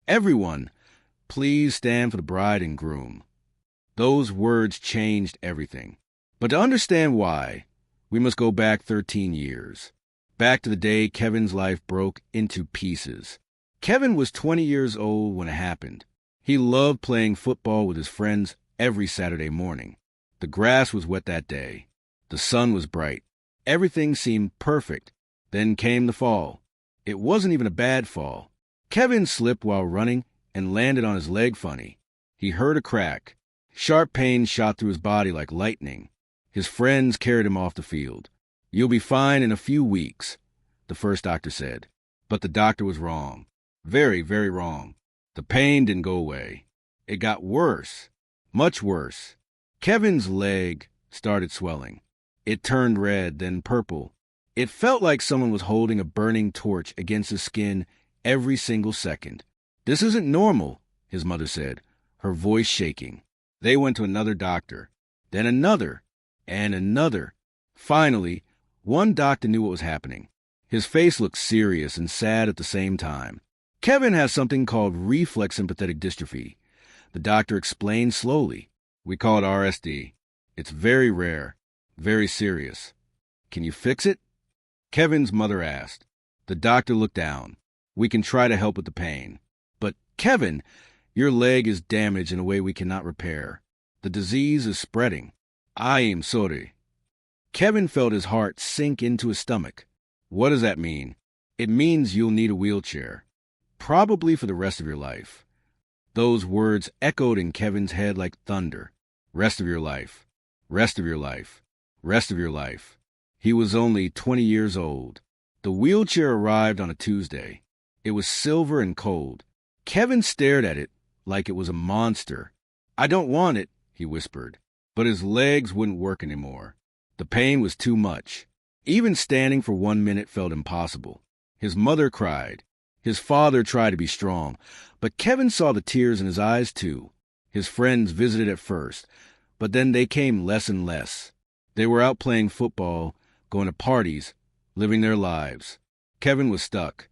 Everyone, please stand for the bride and groom. Those words changed everything. But to understand why, we must go back 13 years. Back to the day Kevin's life broke into pieces. Kevin was 20 years old when it happened. He loved playing football with his friends every Saturday morning. The grass was wet that day. The sun was bright. Everything seemed perfect. Then came the fall. It wasn't even a bad fall. Kevin slipped while running and landed on his leg funny. He heard a crack. Sharp pain shot through his body like lightning. His friends carried him off the field. "You'll be fine in a few weeks," the first doctor said. But the doctor was wrong. Very, very wrong. The pain didn't go away. It got worse. Much worse. Kevin's leg started swelling. It turned red, then purple. It felt like someone was holding a burning torch against his skin every single second. "This isn't normal," his mother said, her voice shaking. They went to another doctor, then another, and another. Finally, one doctor knew what was happening. His face looked serious and sad at the same time. "Kevin has something called reflex sympathetic dystrophy," the doctor explained slowly. "We call it RSD. It's very rare, very serious. Can you fix it?" Kevin's mother asked. The doctor looked down. "We can try to help with the pain. But, Kevin, your leg is damaged in a way we cannot repair. The disease is spreading. I am sorry." Kevin felt his heart sink into his stomach. "What does that mean?" "It means you'll need a wheelchair. Probably for the rest of your life." Those words echoed in Kevin's head like thunder. Rest of your life. Rest of your life. Rest of your life. He was only 20 years old. The wheelchair arrived on a Tuesday. It was silver and cold. Kevin stared at it like it was a monster. "I don't want it," he whispered. But his legs wouldn't work anymore. The pain was too much. Even standing for 1 minute felt impossible. His mother cried. His father tried to be strong, but Kevin saw the tears in his eyes too. His friends visited at first, but then they came less and less. They were out playing football, going to parties, living their lives. Kevin was stuck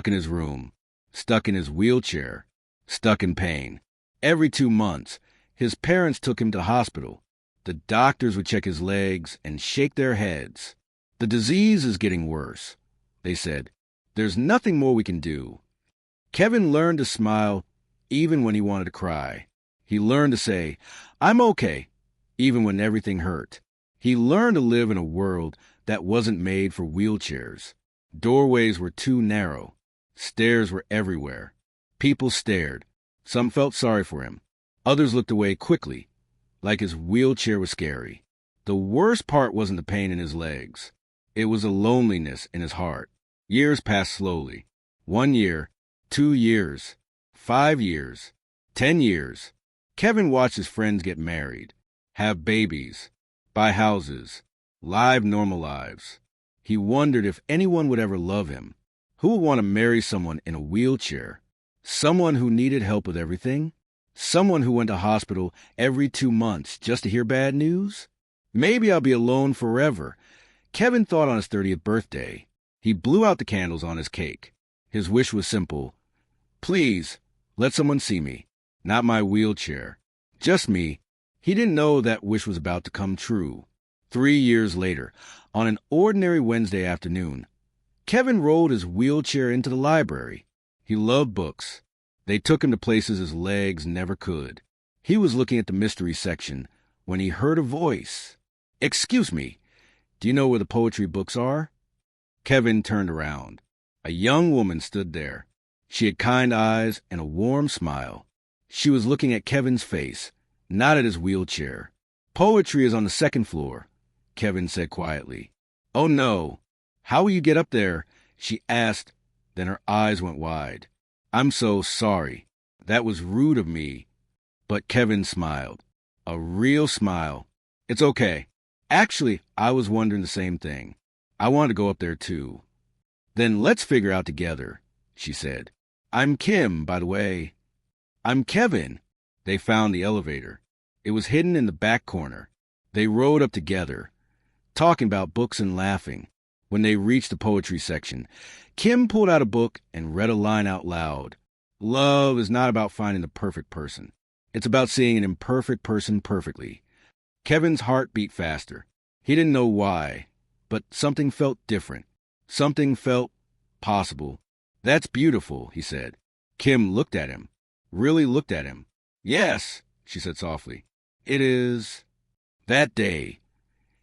in his room, stuck in his wheelchair, stuck in pain. Every 2 months, his parents took him to hospital. The doctors would check his legs and shake their heads. "The disease is getting worse," they said. "There's nothing more we can do." Kevin learned to smile even when he wanted to cry. He learned to say, "I'm okay," even when everything hurt. He learned to live in a world that wasn't made for wheelchairs. Doorways were too narrow. Stairs were everywhere. People stared. Some felt sorry for him. Others looked away quickly, like his wheelchair was scary. The worst part wasn't the pain in his legs. It was a loneliness in his heart. Years passed slowly. 1 year, 2 years, 5 years, 10 years. Kevin watched his friends get married, have babies, buy houses, live normal lives. He wondered if anyone would ever love him. Who would want to marry someone in a wheelchair? Someone who needed help with everything? Someone who went to hospital every 2 months just to hear bad news? Maybe I'll be alone forever. Kevin thought on his 30th birthday. He blew out the candles on his cake. His wish was simple. "Please, let someone see me. Not my wheelchair. Just me." He didn't know that wish was about to come true. 3 years later, on an ordinary Wednesday afternoon, Kevin rolled his wheelchair into the library. He loved books. They took him to places his legs never could. He was looking at the mystery section when he heard a voice. "Excuse me, do you know where the poetry books are?" Kevin turned around. A young woman stood there. She had kind eyes and a warm smile. She was looking at Kevin's face, not at his wheelchair. "Poetry is on the 2nd floor," Kevin said quietly. "Oh, no. How will you get up there?" she asked. Then her eyes went wide. "I'm so sorry. That was rude of me." But Kevin smiled. A real smile. "It's okay. Actually, I was wondering the same thing. I wanted to go up there too." "Then let's figure out together," she said. "I'm Kim, by the way." "I'm Kevin." They found the elevator. It was hidden in the back corner. They rode up together, talking about books and laughing. When they reached the poetry section, Kim pulled out a book and read a line out loud. Love is not about finding the perfect person. It's about seeing an imperfect person perfectly. Kevin's heart beat faster. He didn't know why, but something felt different. Something felt possible. That's beautiful, he said. Kim looked at him. Really looked at him. Yes, she said softly. It is. That day,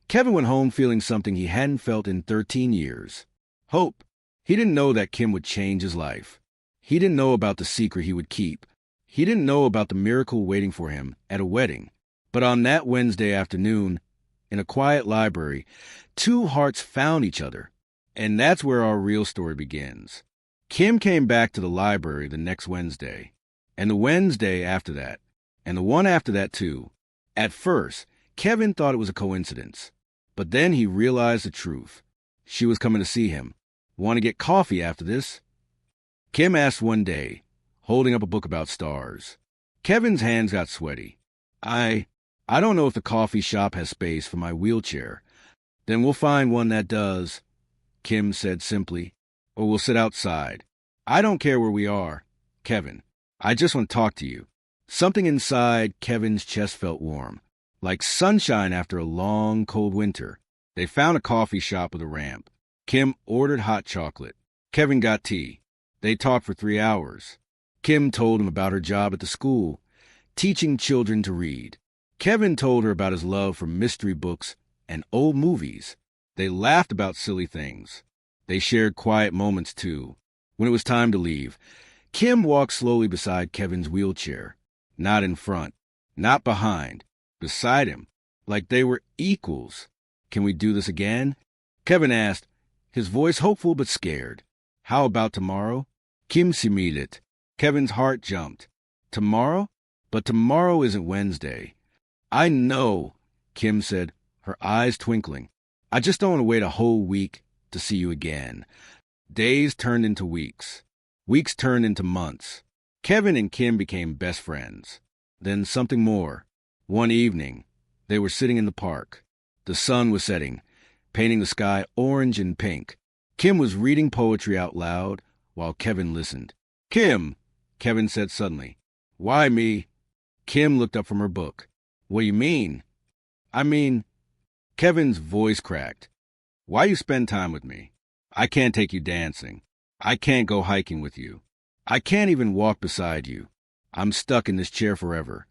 Kevin went home feeling something he hadn't felt in 13 years. Hope. He didn't know that Kim would change his life. He didn't know about the secret he would keep. He didn't know about the miracle waiting for him at a wedding. But on that Wednesday afternoon, in a quiet library, two hearts found each other. And that's where our real story begins. Kim came back to the library the next Wednesday, and the Wednesday after that, and the one after that too. At first, Kevin thought it was a coincidence, but then he realized the truth. She was coming to see him. Want to get coffee after this? Kim asked one day, holding up a book about stars. Kevin's hands got sweaty. I don't know if the coffee shop has space for my wheelchair. Then we'll find one that does, Kim said simply, or we'll sit outside. I don't care where we are, Kevin. I just want to talk to you. Something inside Kevin's chest felt warm, like sunshine after a long, cold winter. They found a coffee shop with a ramp. Kim ordered hot chocolate. Kevin got tea. They talked for 3 hours. Kim told him about her job at the school, teaching children to read. Kevin told her about his love for mystery books and old movies. They laughed about silly things. They shared quiet moments, too. When it was time to leave, Kim walked slowly beside Kevin's wheelchair. Not in front, not behind, beside him, like they were equals. Can we do this again? Kevin asked, his voice hopeful but scared. How about tomorrow? Kim similed. Kevin's heart jumped. Tomorrow? But tomorrow isn't Wednesday. I know, Kim said, her eyes twinkling. I just don't want to wait a whole week to see you again. Days turned into weeks. Weeks turned into months. Kevin and Kim became best friends. Then something more. One evening, they were sitting in the park. The sun was setting, painting the sky orange and pink. Kim was reading poetry out loud while Kevin listened. Kim, Kevin said suddenly. Why me? Kim looked up from her book. What do you mean? I mean, Kevin's voice cracked. Why you spend time with me? I can't take you dancing. I can't go hiking with you. I can't even walk beside you. I'm stuck in this chair forever.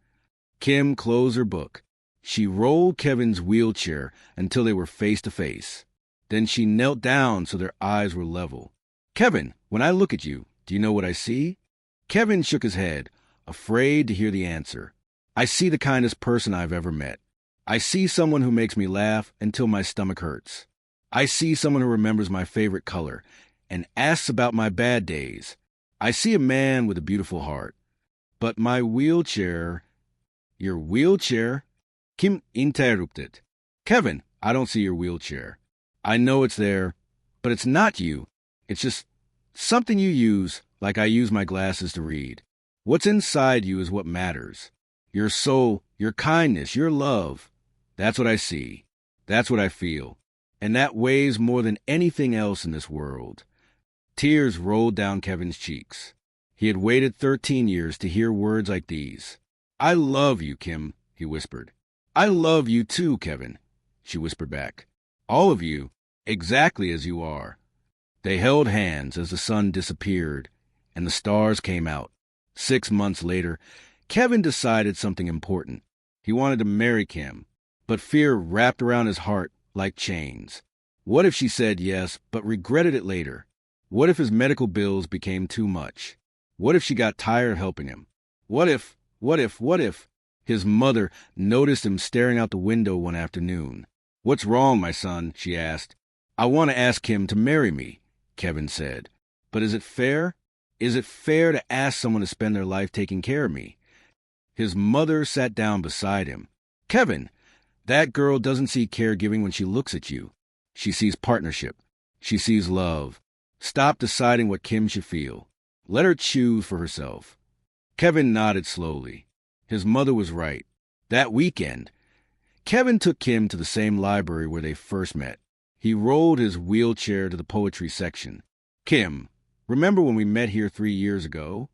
Kim closed her book. She rolled Kevin's wheelchair until they were face to face. Then she knelt down so their eyes were level. Kevin, when I look at you, do you know what I see? Kevin shook his head, afraid to hear the answer. I see the kindest person I've ever met. I see someone who makes me laugh until my stomach hurts. I see someone who remembers my favorite color and asks about my bad days. I see a man with a beautiful heart. But my wheelchair... Your wheelchair? Kim interrupted. Kevin, I don't see your wheelchair. I know it's there, but it's not you. It's just something you use, like I use my glasses to read. What's inside you is what matters. Your soul, your kindness, your love. That's what I see. That's what I feel. And that weighs more than anything else in this world. Tears rolled down Kevin's cheeks. He had waited 13 years to hear words like these. I love you, Kim, he whispered. I love you too, Kevin, she whispered back. All of you, exactly as you are. They held hands as the sun disappeared and the stars came out. 6 months later, Kevin decided something important. He wanted to marry Kim, but fear wrapped around his heart like chains. What if she said yes, but regretted it later? What if his medical bills became too much? What if she got tired of helping him? What if his mother noticed him staring out the window one afternoon? What's wrong, my son? She asked. I want to ask him to marry me, Kevin said. But is it fair? Is it fair to ask someone to spend their life taking care of me? His mother sat down beside him. Kevin, that girl doesn't see caregiving when she looks at you. She sees partnership. She sees love. Stop deciding what Kim should feel. Let her choose for herself. Kevin nodded slowly. His mother was right. That weekend, Kevin took Kim to the same library where they first met. He rolled his wheelchair to the poetry section. Kim, remember when we met here 3 years ago?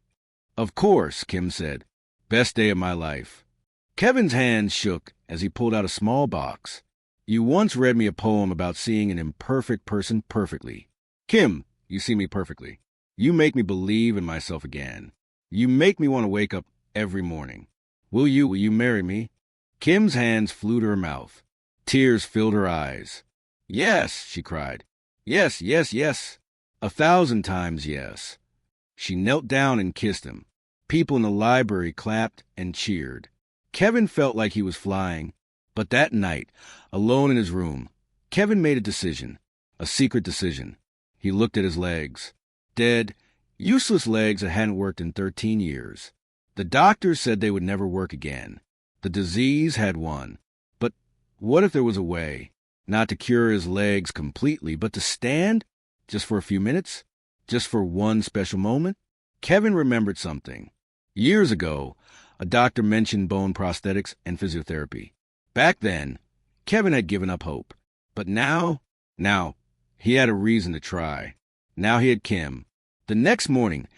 Of course, Kim said. Best day of my life. Kevin's hands shook as he pulled out a small box. You once read me a poem about seeing an imperfect person perfectly. Kim, you see me perfectly. You make me believe in myself again. You make me want to wake up every morning. Will you marry me? Kim's hands flew to her mouth. Tears filled her eyes. Yes, she cried. Yes, yes, yes. 1,000 times yes. She knelt down and kissed him. People in the library clapped and cheered. Kevin felt like he was flying. But that night, alone in his room, Kevin made a decision, a secret decision. He looked at his legs. Dead, useless legs that hadn't worked in 13 years. The doctors said they would never work again. The disease had won. But what if there was a way? Not to cure his legs completely, but to stand? Just for a few minutes? Just for one special moment? Kevin remembered something. Years ago, a doctor mentioned bone prosthetics and physiotherapy. Back then, Kevin had given up hope. But now, he had a reason to try. Now he had Kim. The next morning,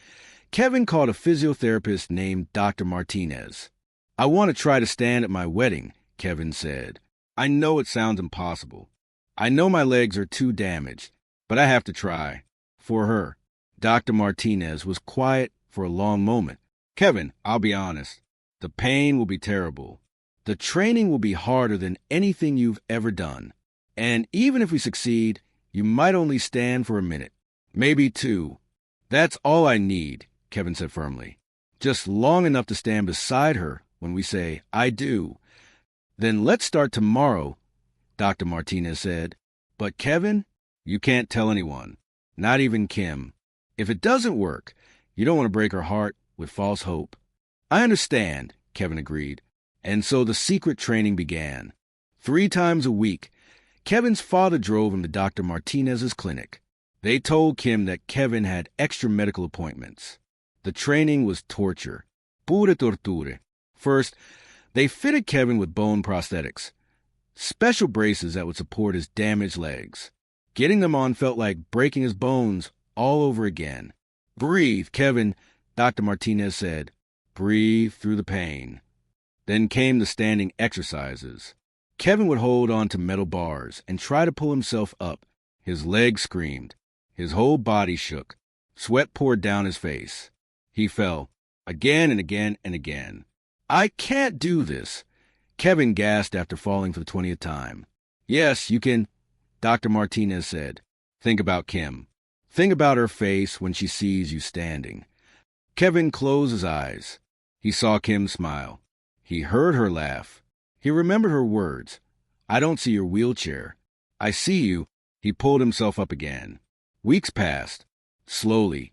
Kevin called a physiotherapist named Dr. Martinez. I want to try to stand at my wedding, Kevin said. I know it sounds impossible. I know my legs are too damaged, but I have to try. For her. Dr. Martinez was quiet for a long moment. Kevin, I'll be honest. The pain will be terrible. The training will be harder than anything you've ever done. And even if we succeed, you might only stand for a minute. Maybe 2. That's all I need, Kevin said firmly. Just long enough to stand beside her when we say, I do. Then let's start tomorrow, Dr. Martinez said. But Kevin, you can't tell anyone. Not even Kim. If it doesn't work, you don't want to break her heart with false hope. I understand, Kevin agreed. And so the secret training began. 3 times a week, Kevin's father drove him to Dr. Martinez's clinic. They told Kim that Kevin had extra medical appointments. The training was torture. Pure torture. First, they fitted Kevin with bone prosthetics, special braces that would support his damaged legs. Getting them on felt like breaking his bones all over again. Breathe, Kevin, Dr. Martinez said. Breathe through the pain. Then came the standing exercises. Kevin would hold on to metal bars and try to pull himself up. His legs screamed. His whole body shook. Sweat poured down his face. He fell, again and again and again. I can't do this, Kevin gasped after falling for the 20th time. Yes, you can, Dr. Martinez said. Think about Kim. Think about her face when she sees you standing. Kevin closed his eyes. He saw Kim smile. He heard her laugh. He remembered her words. I don't see your wheelchair. I see you. He pulled himself up again. Weeks passed. Slowly.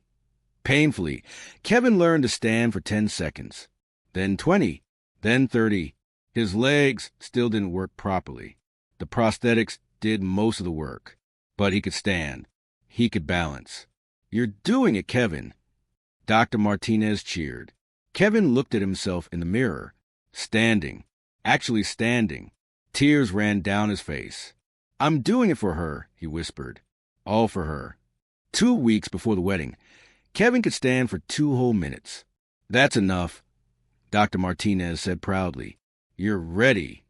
Painfully. Kevin learned to stand for 10 seconds. Then 20. Then 30. His legs still didn't work properly. The prosthetics did most of the work. But he could stand. He could balance. You're doing it, Kevin. Dr. Martinez cheered. Kevin looked at himself in the mirror. Standing. Actually standing. Tears ran down his face. I'm doing it for her, he whispered. All for her. 2 weeks before the wedding, Kevin could stand for 2 whole minutes. That's enough, Dr. Martinez said proudly. You're ready.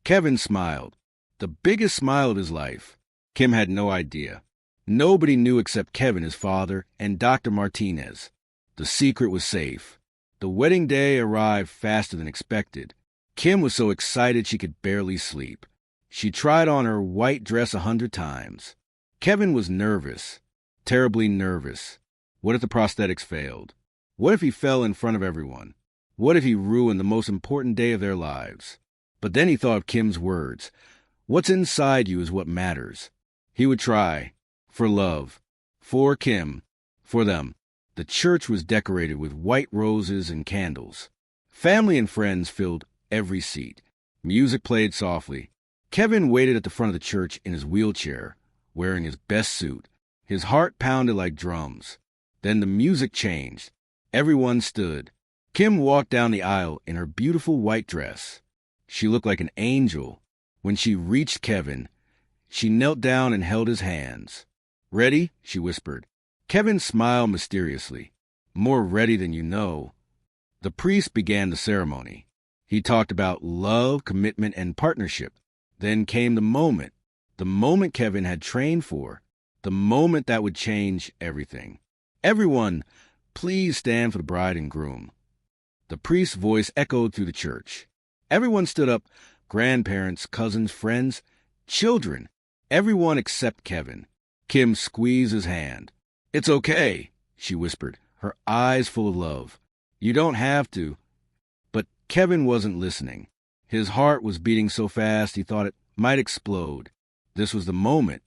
Kevin smiled. The biggest smile of his life. Kim had no idea. Nobody knew except Kevin, his father, and Dr. Martinez. The secret was safe. The wedding day arrived faster than expected. Kim was so excited she could barely sleep. She tried on her white dress 100 times. Kevin was nervous, terribly nervous. What if the prosthetics failed? What if he fell in front of everyone? What if he ruined the most important day of their lives? But then he thought of Kim's words. What's inside you is what matters. He would try. For love. For Kim. For them. The church was decorated with white roses and candles. Family and friends filled every seat. Music played softly. Kevin waited at the front of the church in his wheelchair, wearing his best suit. His heart pounded like drums. Then the music changed. Everyone stood. Kim walked down the aisle in her beautiful white dress. She looked like an angel. When she reached Kevin, she knelt down and held his hands. Ready? She whispered. Kevin smiled mysteriously. more ready than you know. The priest began the ceremony. He talked about love, commitment, and partnership. Then came the moment Kevin had trained for, the moment that would change everything. Everyone, please stand for the bride and groom. The priest's voice echoed through the church. Everyone stood up, grandparents, cousins, friends, children, everyone except Kevin. Kim squeezed his hand. "It's okay," she whispered, her eyes full of love. "You don't have to." But Kevin wasn't listening. His heart was beating so fast he thought it might explode. This was the moment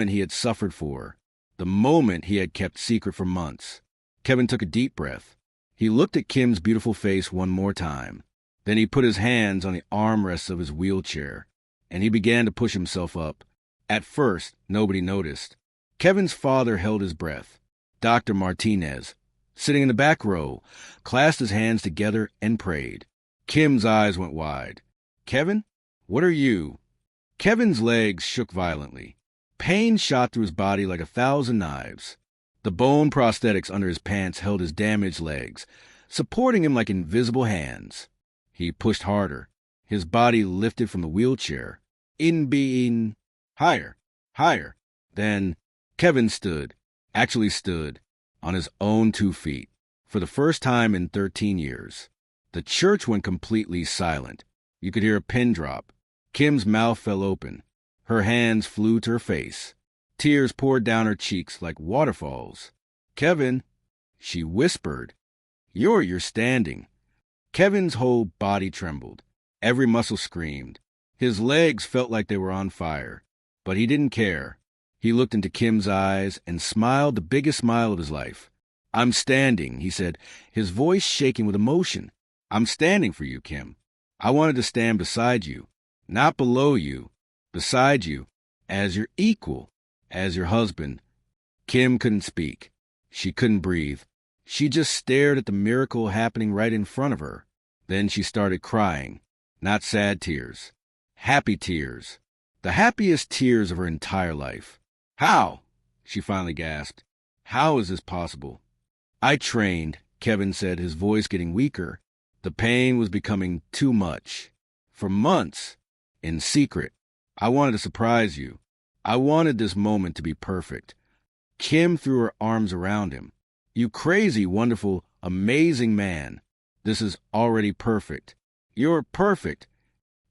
he had suffered for, the moment he had kept secret for months. Kevin took a deep breath. He looked at Kim's beautiful face one more time. Then he put his hands on the armrests of his wheelchair, and he began to push himself up. At first, nobody noticed. Kevin's father held his breath. Dr. Martinez, sitting in the back row, clasped his hands together and prayed. Kim's eyes went wide. "Kevin, what are you?" Kevin's legs shook violently. Pain shot through his body like 1,000 knives. The bone prosthetics under his pants held his damaged legs, supporting him like invisible hands. He pushed harder. His body lifted from the wheelchair. Higher, higher. Then Kevin actually stood, on his own 2 feet, for the first time in 13 years. The church went completely silent. You could hear a pin drop. Kim's mouth fell open. Her hands flew to her face. Tears poured down her cheeks like waterfalls. "Kevin," she whispered, you're standing." Kevin's whole body trembled. Every muscle screamed. His legs felt like they were on fire. But he didn't care. He looked into Kim's eyes and smiled the biggest smile of his life. "I'm standing," he said, his voice shaking with emotion. "I'm standing for you, Kim. I wanted to stand beside you, not below you, beside you, as your equal, as your husband." Kim couldn't speak. She couldn't breathe. She just stared at the miracle happening right in front of her. Then she started crying. Not sad tears. Happy tears. The happiest tears of her entire life. "How?" she finally gasped. "How is this possible?" "I trained," Kevin said, his voice getting weaker. "The pain was becoming too much. For months, in secret. I wanted to surprise you. I wanted this moment to be perfect." Kim threw her arms around him. "You crazy, wonderful, amazing man. This is already perfect. You're perfect."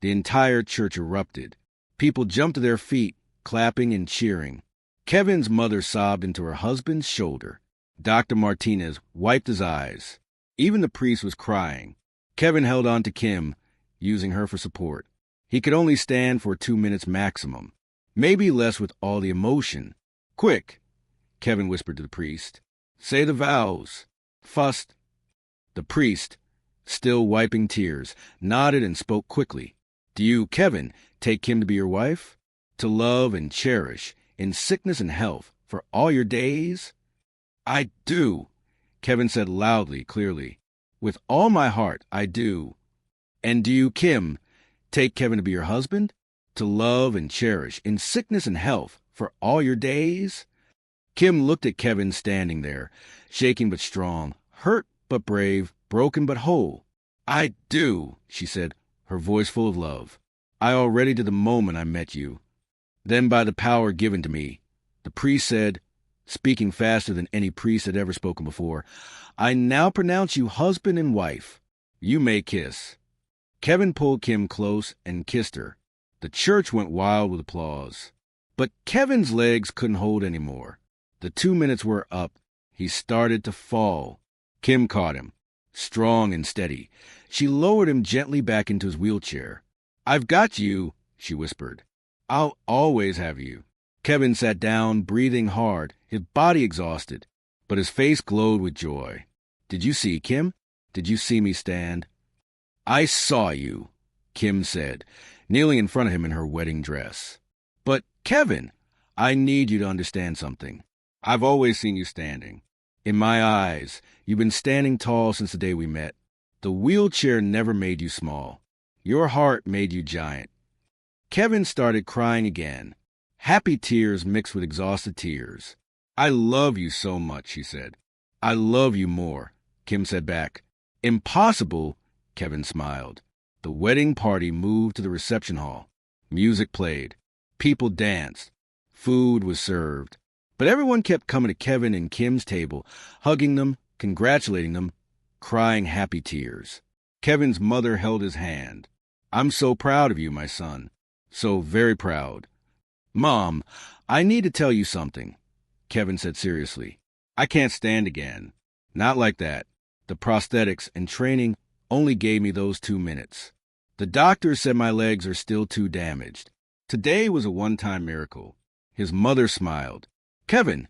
The entire church erupted. People jumped to their feet, clapping and cheering. Kevin's mother sobbed into her husband's shoulder. Dr. Martinez wiped his eyes. Even the priest was crying. Kevin held on to Kim, using her for support. He could only stand for 2 minutes maximum, maybe less with all the emotion. "Quick," Kevin whispered to the priest. "Say the vows. Fust." The priest, still wiping tears, nodded and spoke quickly. "Do you, Kevin, take Kim to be your wife? To love and cherish, in sickness and health, for all your days?" "I do," Kevin said loudly, clearly. "With all my heart, I do." "And do you, Kim, take Kevin to be your husband? To love and cherish, in sickness and health, for all your days?" Kim looked at Kevin standing there, shaking but strong, hurt but brave, broken but whole. "I do," she said, her voice full of love. "I already did the moment I met you. Then by the power given to me," the priest said, speaking faster than any priest had ever spoken before, "I now pronounce you husband and wife. You may kiss." Kevin pulled Kim close and kissed her. The church went wild with applause. But Kevin's legs couldn't hold any more. The 2 minutes were up. He started to fall. Kim caught him, strong and steady. She lowered him gently back into his wheelchair. "I've got you," she whispered. "I'll always have you." Kevin sat down, breathing hard, his body exhausted, but his face glowed with joy. "Did you see, Kim? Did you see me stand?" "I saw you," Kim said, kneeling in front of him in her wedding dress. "But, Kevin, I need you to understand something. I've always seen you standing. In my eyes, you've been standing tall since the day we met. The wheelchair never made you small. Your heart made you giant." Kevin started crying again, happy tears mixed with exhausted tears. "I love you so much," he said. I love you more, Kim said back. Impossible, Kevin smiled. The wedding party moved to the reception hall. Music played. People danced. Food was served. But everyone kept coming to Kevin and Kim's table, hugging them, congratulating them, crying happy tears. Kevin's mother held his hand. I'm so proud of you, my son. So very proud. Mom, I need to tell you something, Kevin said seriously. I can't stand again. Not like that. The prosthetics and training only gave me those 2 minutes. The doctors said my legs are still too damaged. Today was a one-time miracle. His mother smiled. Kevin,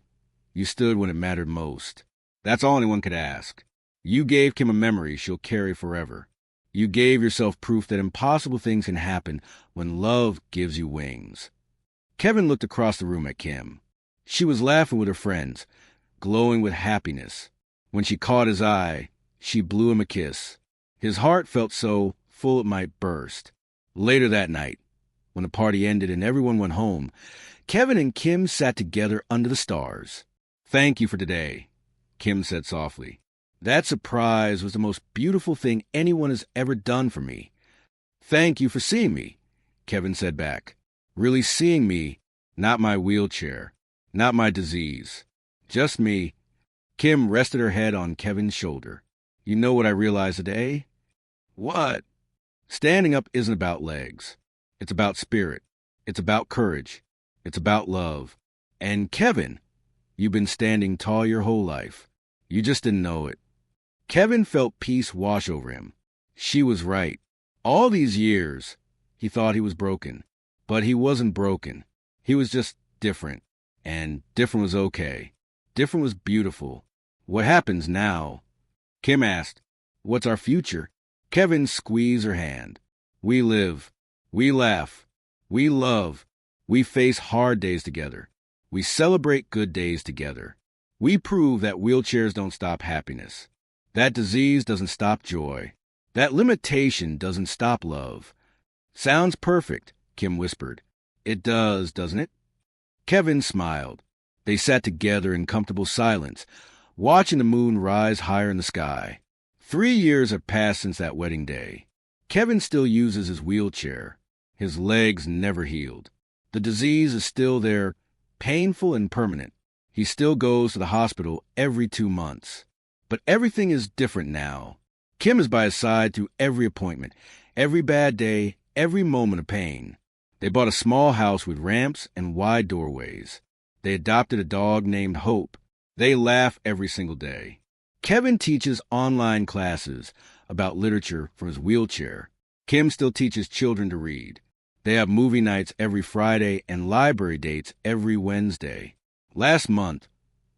you stood when it mattered most. That's all anyone could ask. You gave Kim a memory she'll carry forever. You gave yourself proof that impossible things can happen when love gives you wings. Kevin looked across the room at Kim. She was laughing with her friends, glowing with happiness. When she caught his eye, she blew him a kiss. His heart felt so full it might burst. Later that night, when the party ended and everyone went home, Kevin and Kim sat together under the stars. Thank you for today, Kim said softly. That surprise was the most beautiful thing anyone has ever done for me. Thank you for seeing me, Kevin said back. Really seeing me, not my wheelchair, not my disease. Just me. Kim rested her head on Kevin's shoulder. You know what I realized today? What? Standing up isn't about legs. It's about spirit. It's about courage. It's about love. And Kevin, you've been standing tall your whole life. You just didn't know it. Kevin felt peace wash over him. She was right. All these years, he thought he was broken. But he wasn't broken. He was just different. And different was okay. Different was beautiful. What happens now? Kim asked, what's our future? Kevin squeezed her hand. We live. We laugh. We love. We face hard days together. We celebrate good days together. We prove that wheelchairs don't stop happiness. That disease doesn't stop joy. That limitation doesn't stop love. Sounds perfect, Kim whispered. It does, doesn't it? Kevin smiled. They sat together in comfortable silence, watching the moon rise higher in the sky. 3 years have passed since that wedding day. Kevin still uses his wheelchair. His legs never healed. The disease is still there, painful and permanent. He still goes to the hospital every 2 months. But everything is different now. Kim is by his side through every appointment, every bad day, every moment of pain. They bought a small house with ramps and wide doorways. They adopted a dog named Hope. They laugh every single day. Kevin teaches online classes about literature from his wheelchair. Kim still teaches children to read. They have movie nights every Friday and library dates every Wednesday. Last month,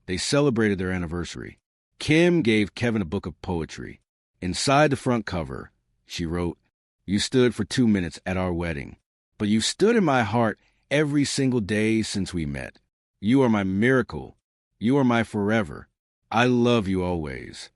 they celebrated their anniversary. Kim gave Kevin a book of poetry. Inside the front cover, she wrote, You stood for 2 minutes at our wedding, but you stood in my heart every single day since we met. You are my miracle. You are my forever. I love you always.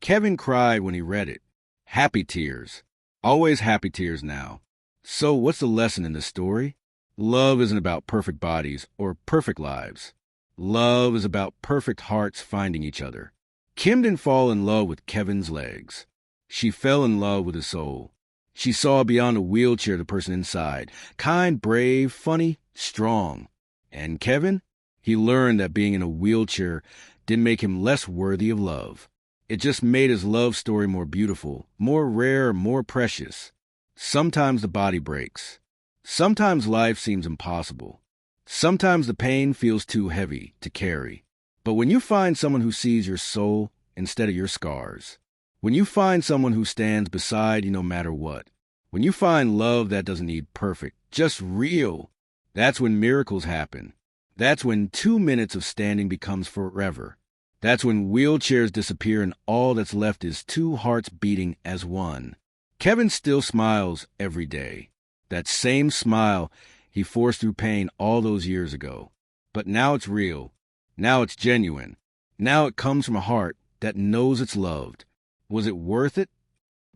Kevin cried when he read it. Happy tears. Always happy tears now. So what's the lesson in this story? Love isn't about perfect bodies or perfect lives. Love is about perfect hearts finding each other. Kim didn't fall in love with Kevin's legs. She fell in love with his soul. She saw beyond a wheelchair the person inside. Kind, brave, funny, strong. And Kevin? He learned that being in a wheelchair didn't make him less worthy of love. It just made his love story more beautiful, more rare, more precious. Sometimes the body breaks. Sometimes life seems impossible. Sometimes the pain feels too heavy to carry. But when you find someone who sees your soul instead of your scars, when you find someone who stands beside you no matter what, when you find love that doesn't need perfect, just real, that's when miracles happen. That's when 2 minutes of standing becomes forever. That's when wheelchairs disappear and all that's left is two hearts beating as one. Kevin still smiles every day. That same smile he forced through pain all those years ago. But now it's real. Now it's genuine. Now it comes from a heart that knows it's loved. Was it worth it?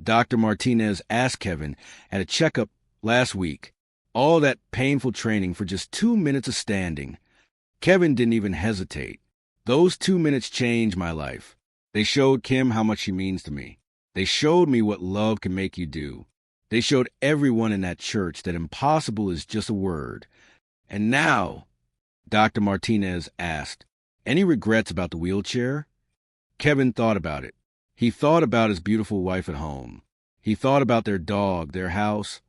Dr. Martinez asked Kevin at a checkup last week. All that painful training for just 2 minutes of standing. Kevin didn't even hesitate. Those 2 minutes changed my life. They showed Kim how much she means to me. They showed me what love can make you do. They showed everyone in that church that impossible is just a word. And now, Dr. Martinez asked, any regrets about the wheelchair? Kevin thought about it. He thought about his beautiful wife at home. He thought about their dog, their house,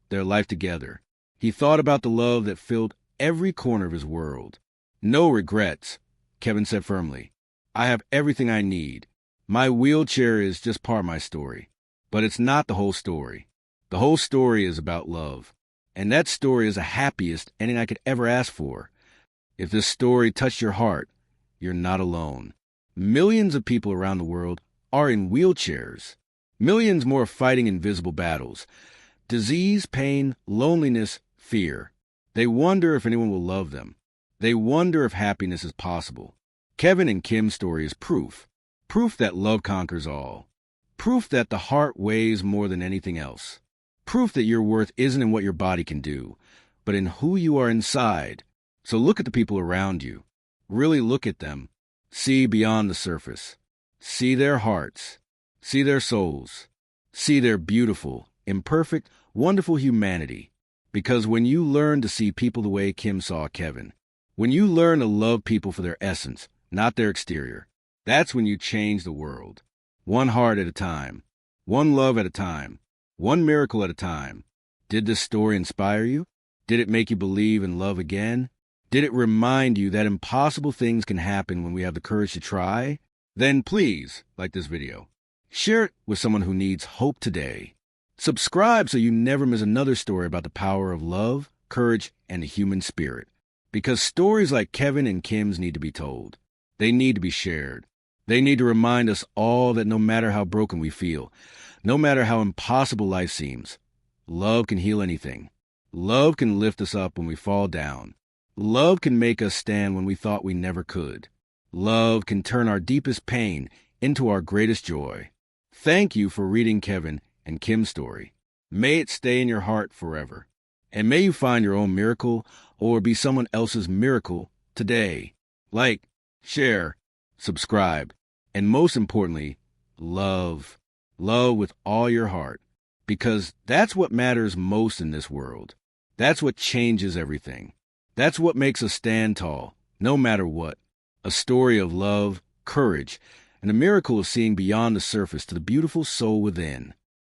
their life together. He thought about the love that filled every corner of his world. No regrets, Kevin said firmly. I have everything I need. My wheelchair is just part of my story. But it's not the whole story. The whole story is about love. And that story is the happiest ending I could ever ask for. If this story touched your heart, you're not alone. Millions of people around the world are in wheelchairs. Millions more fighting invisible battles. Disease, pain, loneliness, fear. They wonder if anyone will love them. They wonder if happiness is possible. Kevin and Kim's story is proof. Proof that love conquers all. Proof that the heart weighs more than anything else. Proof that your worth isn't in what your body can do, but in who you are inside. So look at the people around you. Really look at them. See beyond the surface. See their hearts. See their souls. See their beautiful, imperfect, wonderful humanity. Because when you learn to see people the way Kim saw Kevin, when you learn to love people for their essence, not their exterior, that's when you change the world. One heart at a time. One love at a time. One miracle at a time. Did this story inspire you? Did it make you believe in love again? Did it remind you that impossible things can happen when we have the courage to try? Then please like this video. Share it with someone who needs hope today. Subscribe so you never miss another story about the power of love, courage, and the human spirit. Because stories like Kevin and Kim's need to be told. They need to be shared. They need to remind us all that no matter how broken we feel, no matter how impossible life seems, love can heal anything. Love can lift us up when we fall down. Love can make us stand when we thought we never could. Love can turn our deepest pain into our greatest joy. Thank you for reading Kevin and Kim's story. May it stay in your heart forever. And may you find your own miracle or be someone else's miracle today. Like, share, subscribe, and most importantly, love. Love with all your heart. Because that's what matters most in this world. That's what changes everything. That's what makes us stand tall, no matter what. A story of love, courage, and the miracle of seeing beyond the surface to the beautiful soul within.